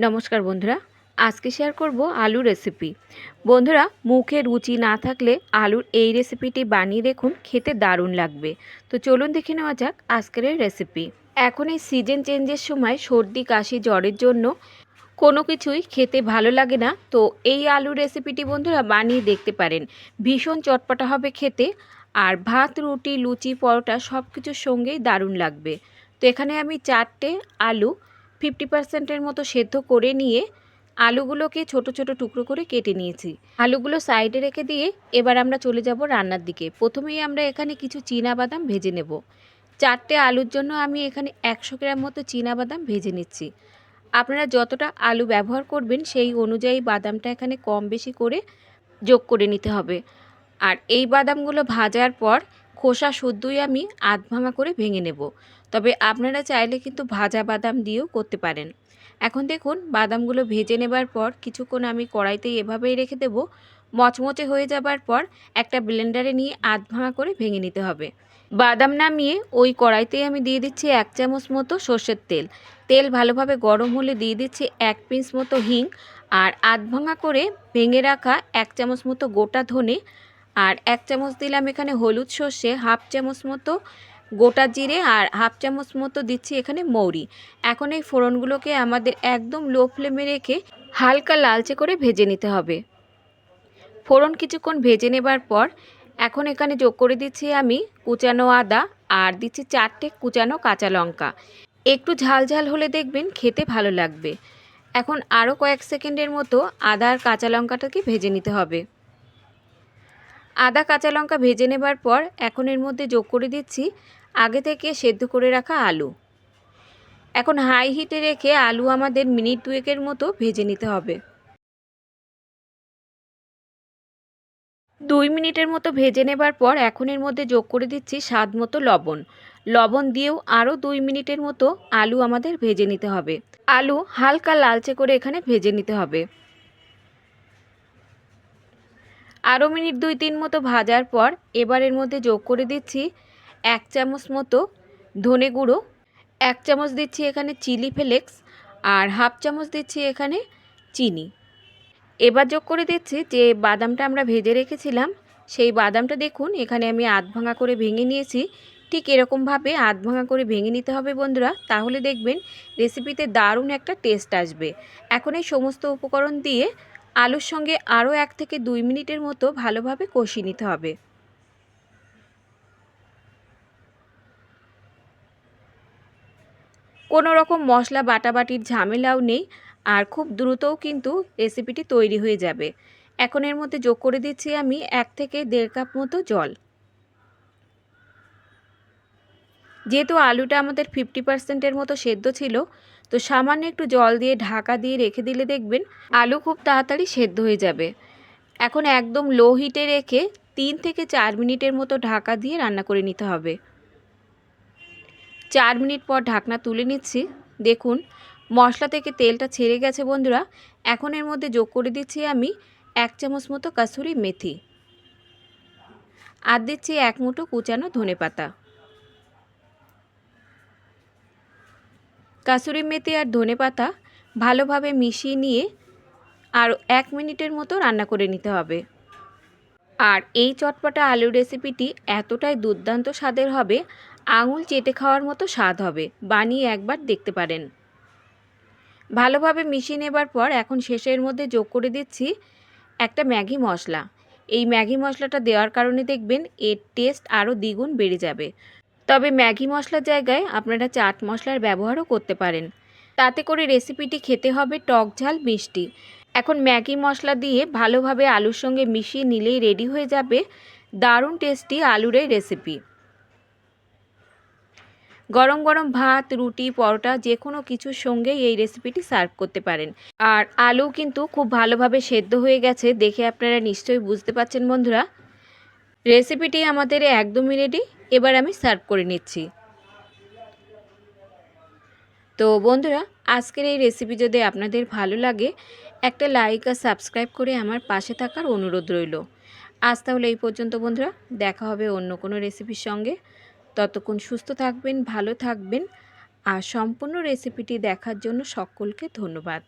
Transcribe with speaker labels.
Speaker 1: নমস্কার বন্ধুরা, আজকে শেয়ার করব আলু রেসিপি। বন্ধুরা, মুখে রুচি না থাকলে আলুর এই রেসিপিটি বানিয়ে দেখুন, খেতে দারুণ লাগবে। তো চলুন দেখে নেওয়া যাক আজকের এই রেসিপি। এখন এই সিজন চেঞ্জের সময় সর্দি কাশি জ্বরের জন্য কোনো কিছুই খেতে ভালো লাগে না। তো এই আলু রেসিপিটি বন্ধুরা বানিয়ে দেখতে পারেন, ভীষণ চটপটা হবে খেতে, আর ভাত রুটি লুচি পরোটা সব কিছুর সঙ্গেই দারুণ লাগবে। তো এখানে আমি 4টে আলু 50%-এর মতো সেদ্ধ করে নিয়ে আলুগুলোকে ছোট ছোট টুকরো করে কেটে নিয়েছি। আলুগুলো সাইডে রেখে দিয়ে এবার আমরা চলে যাব রান্নার দিকে। প্রথমেই আমরা এখানে কিছু চীনাবাদাম ভেজে নেব। 4টে আলুর জন্য আমি এখানে 100 গ্রাম মতো চীনাবাদাম ভেজে নিচ্ছি। আপনারা যতটা আলু ব্যবহার করবেন সেই অনুযায়ী বাদামটা এখানে কম বেশি করে যোগ করে নিতে হবে। আর এই বাদামগুলো ভাজার পর খোসা শুদ্ধই আমি আধ ভাঙা করে ভেঙে নেব। তবে আপনারা চাইলে কিন্তু ভাজা বাদাম দিয়েও করতে পারেন। এখন দেখুন, বাদামগুলো ভেজে নেবার পর কিছুক্ষণ আমি কড়াইতেই এভাবেই রেখে দেব। মচমচে হয়ে যাবার পর একটা ব্লেন্ডারে নিয়ে আধ ভাঙা করে ভেঙে নিতে হবে। বাদাম নামিয়ে ওই কড়াইতেই আমি দিয়ে দিচ্ছি 1 চামচ মতো সর্ষের তেল। তেল ভালোভাবে গরম হলে দিয়ে দিচ্ছি 1 পিঞ্চ মতো হিং, আর আধ ভাঙা করে ভেঙে রাখা 1 চামচ মতো গোটা ধনে, আর 1 চামচ দিলাম এখানে হলুদ সর্ষে, হাফ চামচ মতো গোটা জিরে, আর হাফ চামচ মতো দিচ্ছি এখানে মৌরি। এখন এই ফোড়নগুলোকে আমাদের একদম লো ফ্লেমে রেখে হালকা লালচে করে ভেজে নিতে হবে। ফোড়ন কিছুক্ষণ ভেজে নেবার পর এখন এখানে যোগ করে দিচ্ছি আমি কুচানো আদা, আর দিচ্ছি 4টে কুচানো কাঁচা লঙ্কা। একটু ঝাল ঝাল হলে দেখবেন খেতে ভালো লাগবে। এখন আরও কয়েক সেকেন্ডের মতো আদা আর কাঁচা লঙ্কাটাকে ভেজে নিতে হবে। আদা কাঁচা লঙ্কা ভেজে নেবার পর এখন এর মধ্যে যোগ করে দিচ্ছি আগে থেকে সেদ্ধ করে রাখা আলু। এখন হাই হিটে রেখে আলু আমাদের মিনিট 2-এর মতো ভেজে নিতে হবে। 2 মিনিটের মতো ভেজে নেবার পর এখন এর মধ্যে যোগ করে দিচ্ছি স্বাদ মতো লবণ। লবণ দিয়েও আরও 2 মিনিটের মতো আলু আমাদের ভেজে নিতে হবে। আলু হালকা লালচে করে এখানে ভেজে নিতে হবে। আরও মিনিট 2-3 মতো ভাজার পর এবার এর মধ্যে যোগ করে দিচ্ছি 1 চামচ মতো ধনে গুঁড়ো, 1 চামচ দিচ্ছি এখানে চিলি ফ্লেক্স, আর হাফ চামচ দিচ্ছি এখানে চিনি। এবার যোগ করে দিচ্ছি যে বাদামটা আমরা ভেজে রেখেছিলাম, সেই বাদামটা দেখুন এখানে আমি আধ ভাঙা করে ভেঙে নিয়েছি। ঠিক এরকমভাবে আধ ভাঙা করে ভেঙে নিতে হবে বন্ধুরা, তাহলে দেখবেন রেসিপিতে দারুণ একটা টেস্ট আসবে। এখন এই সমস্ত উপকরণ দিয়ে আলুর সঙ্গে আরও 1 থেকে 2 মিনিটের মতো ভালোভাবে কষিয়ে নিতে হবে। কোনো রকম মশলা বাটাবাটির ঝামেলাও নেই, আর খুব দ্রুতও কিন্তু রেসিপিটি তৈরি হয়ে যাবে। এখন এর মধ্যে যোগ করে দিচ্ছি আমি 1 থেকে 1.5 কাপ মতো জল। যেহেতু আলুটা আমাদের 50%-এর মতো সেদ্ধ ছিল, তো সামান্য একটু জল দিয়ে ঢাকা দিয়ে রেখে দিলে দেখবেন আলু খুব তাড়াতাড়ি সেদ্ধ হয়ে যাবে। এখন একদম লো হিটে রেখে 3 থেকে 4 মিনিটের মতো ঢাকা দিয়ে রান্না করে নিতে হবে। 4 মিনিট পর ঢাকনা তুলে নিচ্ছি। দেখুন মশলা থেকে তেলটা ছেড়ে গেছে বন্ধুরা। এখন এর মধ্যে যোগ করে দিচ্ছি আমি 1 চামচ মতো কাসুরি মেথি, আর দিচ্ছি 1 মুঠো কুচানো ধনেপাতা। কাসুরি মেথি আর ধনেপাতা ভালোভাবে মিশিয়ে নিয়ে আর 1 মিনিটের মতো রান্না করে নিতে হবে। আর এই চটপটা আলুর রেসিপিটি এতটাই দুর্দান্ত স্বাদের হবে, আঙুল চেটে খাওয়ার মতো স্বাদ হবে। বানিয়ে একবার দেখতে পারেন। ভালোভাবে মিশিয়ে নেবার পর এখন শেষের মধ্যে যোগ করে দিচ্ছি একটা ম্যাগি মশলা। এই ম্যাগি মশলাটা দেওয়ার কারণে দেখবেন এর টেস্ট আরও দ্বিগুণ বেড়ে যাবে। তবে ম্যাগি মশলার জায়গায় আপনারা চাট মশলার ব্যবহারও করতে পারেন। তাতে করে রেসিপিটি খেতে হবে টক ঝাল মিষ্টি। এখন ম্যাগি মশলা দিয়ে ভালোভাবে আলুর সঙ্গে মিশিয়ে নিলেই রেডি হয়ে যাবে দারুণ টেস্টি আলুর এই রেসিপি। গরম গরম ভাত রুটি পরোটা যে কোনো কিছুর সঙ্গেই এই রেসিপিটি সার্ভ করতে পারেন। আর আলু কিন্তু খুব ভালোভাবে সেদ্ধ হয়ে গেছে, দেখে আপনারা নিশ্চয়ই বুঝতে পারছেন বন্ধুরা। রেসিপিটি আমাদের একদমই রেডি। এবার আমি সার্ভ করে নিচ্ছি। তো বন্ধুরা, আজকের এই রেসিপি যদি আপনাদের ভালো লাগে, একটা লাইক আর সাবস্ক্রাইব করে আমার পাশে থাকার অনুরোধ রইল। আজ তাহলে এই পর্যন্ত বন্ধুরা, দেখা হবে অন্য কোনো রেসিপির সঙ্গে। ততক্ষণ সুস্থ থাকবেন, ভালো থাকবেন, আর সম্পূর্ণ রেসিপিটি দেখার জন্য সকলকে ধন্যবাদ।